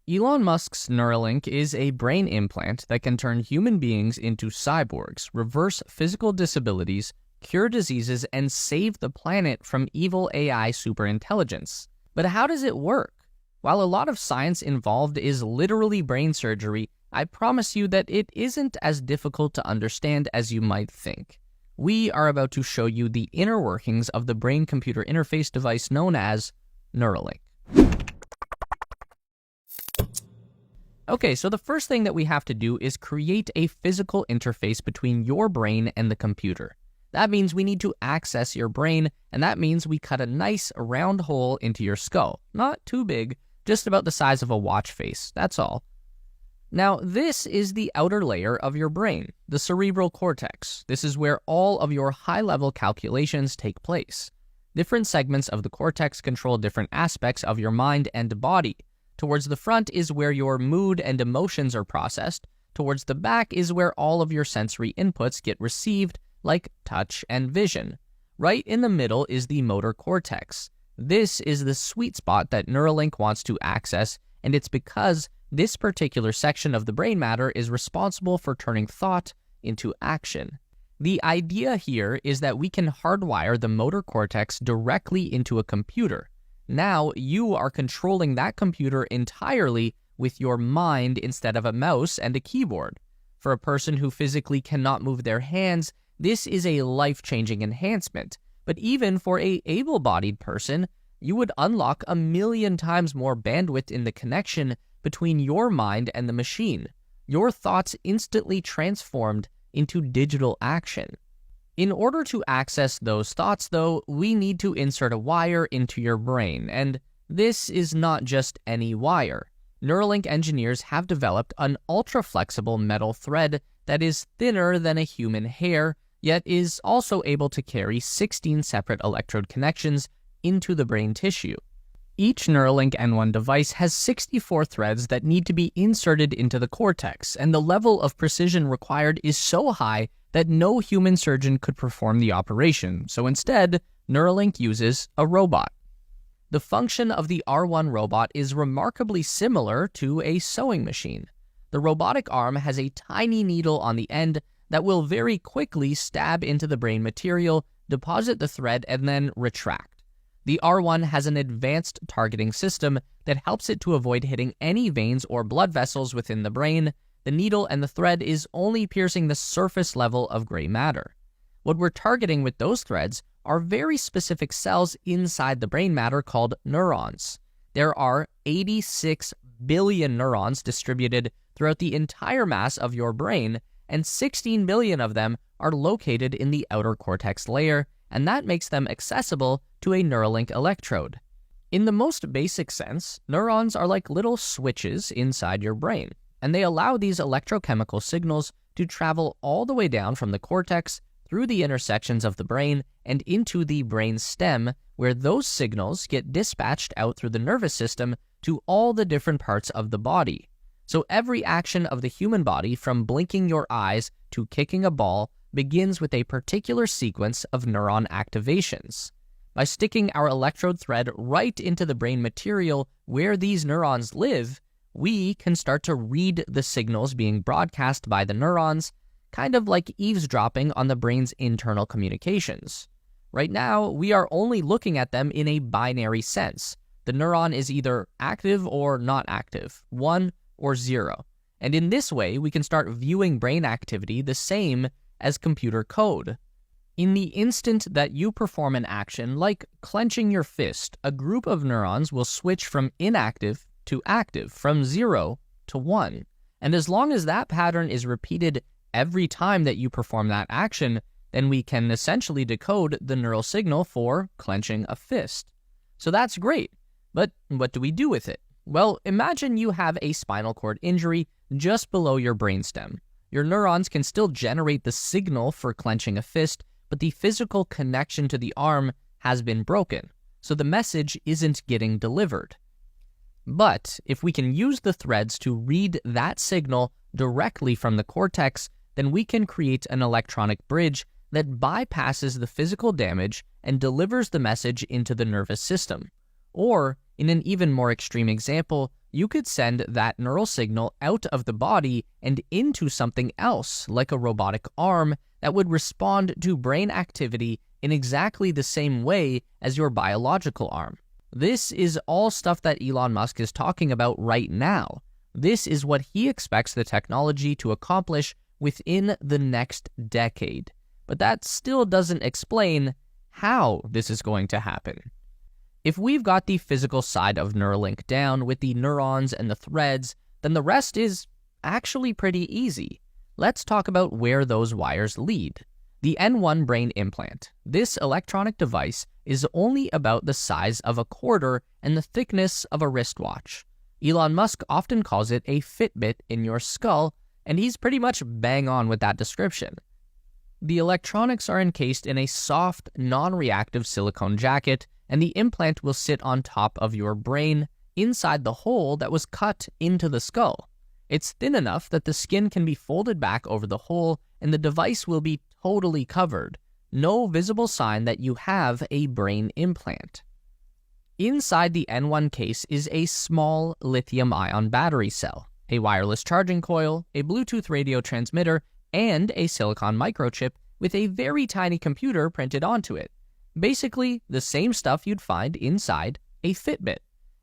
Elon Musk's Neuralink is a brain implant that can turn human beings into cyborgs, reverse physical disabilities, cure diseases, and save the planet from evil AI superintelligence. But how does it work? While a lot of science involved is literally brain surgery, I promise you that it isn't as difficult to understand as you might think. We are about to show you the inner workings of the brain-computer interface device known as Neuralink. Okay, so the first thing that we have to do is create a physical interface between your brain and the computer. That means we need to access your brain, and that means we cut a nice round hole into your skull. Not too big, just about the size of a watch face, that's all. Now, this is the outer layer of your brain, the cerebral cortex. This is where all of your high-level calculations take place. Different segments of the cortex control different aspects of your mind and body. Towards the front is where your mood and emotions are processed. Towards the back is where all of your sensory inputs get received, like touch and vision. Right in the middle is the motor cortex. This is the sweet spot that Neuralink wants to access, and it's because this particular section of the brain matter is responsible for turning thought into action. The idea here is that we can hardwire the motor cortex directly into a computer. Now you are controlling that computer entirely with your mind instead of a mouse and a keyboard. For a person who physically cannot move their hands, this is a life-changing enhancement. But even for an able-bodied person, you would unlock 1,000,000 times more bandwidth in the connection between your mind and the machine. Your thoughts instantly transformed into digital action. In order to access those thoughts, though, we need to insert a wire into your brain, and this is not just any wire. Neuralink engineers have developed an ultra-flexible metal thread that is thinner than a human hair, yet is also able to carry 16 separate electrode connections into the brain tissue. Each Neuralink N1 device has 64 threads that need to be inserted into the cortex, and the level of precision required is so high that no human surgeon could perform the operation, so instead, Neuralink uses a robot. The function of the R1 robot is remarkably similar to a sewing machine. The robotic arm has a tiny needle on the end that will very quickly stab into the brain material, deposit the thread, and then retract. The R1 has an advanced targeting system that helps it to avoid hitting any veins or blood vessels within the brain. The needle and the thread is only piercing the surface level of gray matter. What we're targeting with those threads are very specific cells inside the brain matter called neurons. There are 86 billion neurons distributed throughout the entire mass of your brain, and 16 billion of them are located in the outer cortex layer, and that makes them accessible to a Neuralink electrode. In the most basic sense, neurons are like little switches inside your brain, and they allow these electrochemical signals to travel all the way down from the cortex through the intersections of the brain and into the brain stem, where those signals get dispatched out through the nervous system to all the different parts of the body. So every action of the human body, from blinking your eyes to kicking a ball, begins with a particular sequence of neuron activations. By sticking our electrode thread right into the brain material where these neurons live, we can start to read the signals being broadcast by the neurons, kind of like eavesdropping on the brain's internal communications. Right now, we are only looking at them in a binary sense. The neuron is either active or not active, 1 or 0. And in this way, we can start viewing brain activity the same as computer code. In the instant that you perform an action like clenching your fist, a group of neurons will switch from inactive to active, from 0 to 1. And as long as that pattern is repeated every time that you perform that action, then we can essentially decode the neural signal for clenching a fist. So that's great, but what do we do with it? Well, imagine you have a spinal cord injury just below your brainstem. Your neurons can still generate the signal for clenching a fist, but the physical connection to the arm has been broken, so the message isn't getting delivered. But if we can use the threads to read that signal directly from the cortex, then we can create an electronic bridge that bypasses the physical damage and delivers the message into the nervous system. Or, In an even more extreme example, you could send that neural signal out of the body and into something else, like a robotic arm, that would respond to brain activity in exactly the same way as your biological arm. This is all stuff that Elon Musk is talking about right now. This is what he expects the technology to accomplish within the next decade. But that still doesn't explain how this is going to happen. If we've got the physical side of Neuralink down with the neurons and the threads, then the rest is actually pretty easy. Let's talk about where those wires lead. The N1 brain implant. This electronic device is only about the size of a quarter and the thickness of a wristwatch. Elon Musk often calls it a Fitbit in your skull, and he's pretty much bang on with that description. The electronics are encased in a soft, non-reactive silicone jacket, and the implant will sit on top of your brain inside the hole that was cut into the skull. It's thin enough that the skin can be folded back over the hole, and the device will be totally covered. No visible sign that you have a brain implant. Inside the N1 case is a small lithium-ion battery cell, a wireless charging coil, a Bluetooth radio transmitter, and a silicon microchip with a very tiny computer printed onto it. Basically, the same stuff you'd find inside a Fitbit.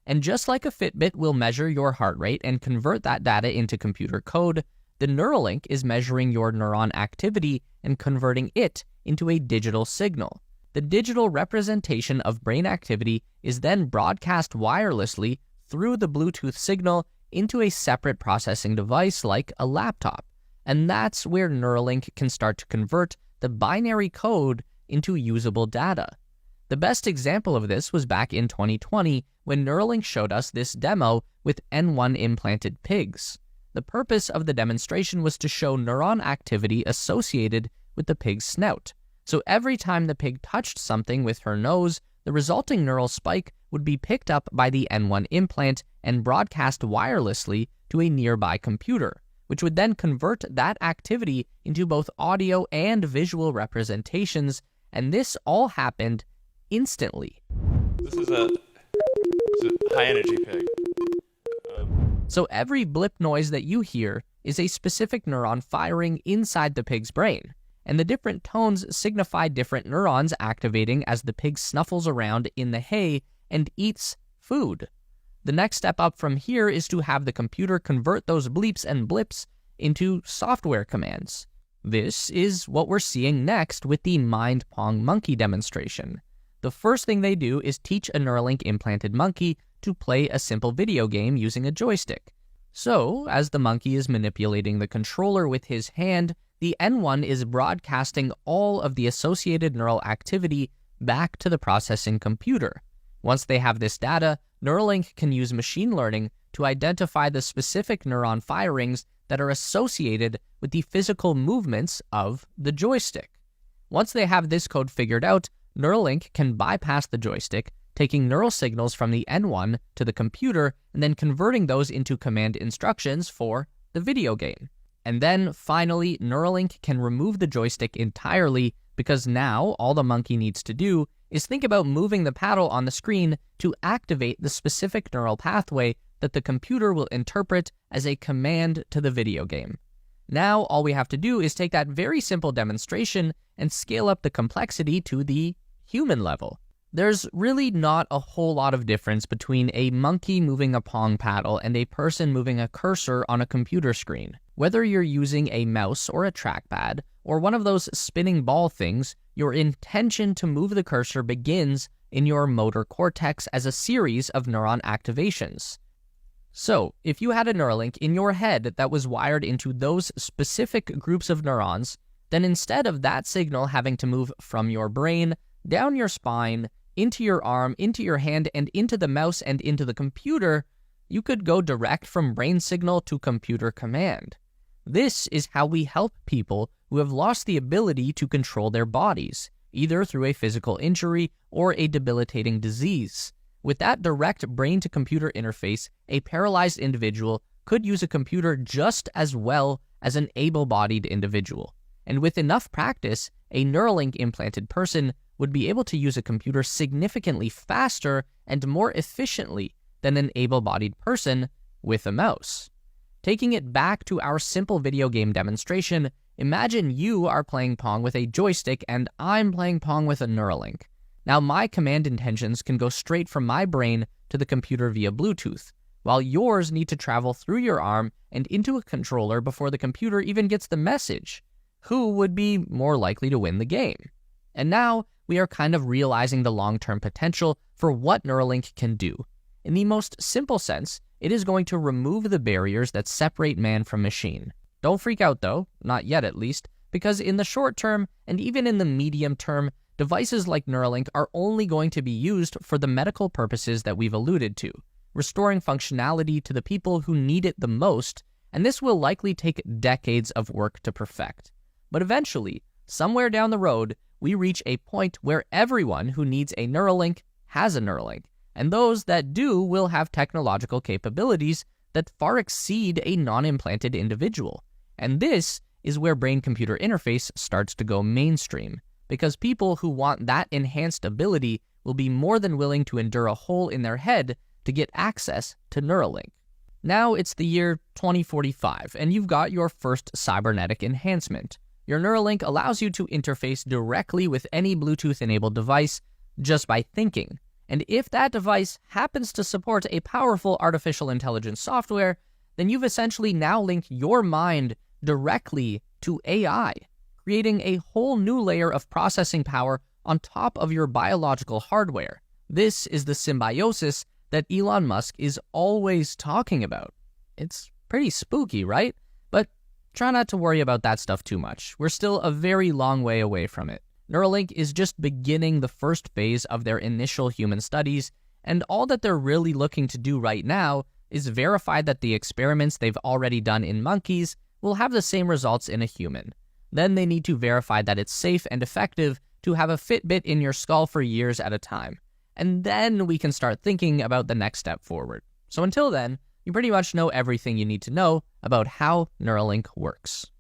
And just like a Fitbit will measure your heart rate and convert that data into computer code, the Neuralink is measuring your neuron activity and converting it into a digital signal. The digital representation of brain activity is then broadcast wirelessly through the Bluetooth signal into a separate processing device like a laptop. And that's where Neuralink can start to convert the binary code into usable data. The best example of this was back in 2020 when Neuralink showed us this demo with N1 implanted pigs. The purpose of the demonstration was to show neuron activity associated with the pig's snout. So every time the pig touched something with her nose, the resulting neural spike would be picked up by the N1 implant and broadcast wirelessly to a nearby computer, which would then convert that activity into both audio and visual representations, and this all happened instantly. This is a high-energy pig. So every blip noise that you hear is a specific neuron firing inside the pig's brain, and the different tones signify different neurons activating as the pig snuffles around in the hay and eats food. The next step up from here is to have the computer convert those bleeps and blips into software commands. This is what we're seeing next with the Mind Pong monkey demonstration. The first thing they do is teach a Neuralink implanted monkey to play a simple video game using a joystick. So, as the monkey is manipulating the controller with his hand, the N1 is broadcasting all of the associated neural activity back to the processing computer. Once they have this data, Neuralink can use machine learning to identify the specific neuron firings that are associated with the physical movements of the joystick. Once they have this code figured out, Neuralink can bypass the joystick, taking neural signals from the N1 to the computer and then converting those into command instructions for the video game. And then, finally, Neuralink can remove the joystick entirely because now all the monkey needs to do is think about moving the paddle on the screen to activate the specific neural pathway that the computer will interpret as a command to the video game. Now, all we have to do is take that very simple demonstration and scale up the complexity to the human level. There's really not a whole lot of difference between a monkey moving a pong paddle and a person moving a cursor on a computer screen. Whether you're using a mouse or a trackpad, or one of those spinning ball things, your intention to move the cursor begins in your motor cortex as a series of neuron activations. So, if you had a Neuralink in your head that was wired into those specific groups of neurons, then instead of that signal having to move from your brain, down your spine, into your arm, into your hand, and into the mouse and into the computer, you could go direct from brain signal to computer command. This is how we help people who have lost the ability to control their bodies, either through a physical injury or a debilitating disease. With that direct brain-to-computer interface, a paralyzed individual could use a computer just as well as an able-bodied individual. And with enough practice, a Neuralink implanted person would be able to use a computer significantly faster and more efficiently than an able-bodied person with a mouse. Taking it back to our simple video game demonstration, imagine you are playing Pong with a joystick and I'm playing Pong with a Neuralink. Now my command intentions can go straight from my brain to the computer via Bluetooth, while yours need to travel through your arm and into a controller before the computer even gets the message. Who would be more likely to win the game? And now we are kind of realizing the long-term potential for what Neuralink can do. In the most simple sense, it is going to remove the barriers that separate man from machine. Don't freak out though, not yet at least, because in the short term and even in the medium term, devices like Neuralink are only going to be used for the medical purposes that we've alluded to, restoring functionality to the people who need it the most, and this will likely take decades of work to perfect. But eventually, somewhere down the road, we reach a point where everyone who needs a Neuralink has a Neuralink, and those that do will have technological capabilities that far exceed a non-implanted individual. And this is where brain-computer interface starts to go mainstream, because people who want that enhanced ability will be more than willing to endure a hole in their head to get access to Neuralink. Now it's the year 2045, and you've got your first cybernetic enhancement. Your Neuralink allows you to interface directly with any Bluetooth-enabled device just by thinking. And if that device happens to support a powerful artificial intelligence software, then you've essentially now linked your mind directly to AI, creating a whole new layer of processing power on top of your biological hardware. This is the symbiosis that Elon Musk is always talking about. It's pretty spooky, right? But try not to worry about that stuff too much. We're still a very long way away from it. Neuralink is just beginning the first phase of their initial human studies, and all that they're really looking to do right now is verify that the experiments they've already done in monkeys will have the same results in a human. Then they need to verify that it's safe and effective to have a Fitbit in your skull for years at a time. And then we can start thinking about the next step forward. So until then, you pretty much know everything you need to know about how Neuralink works.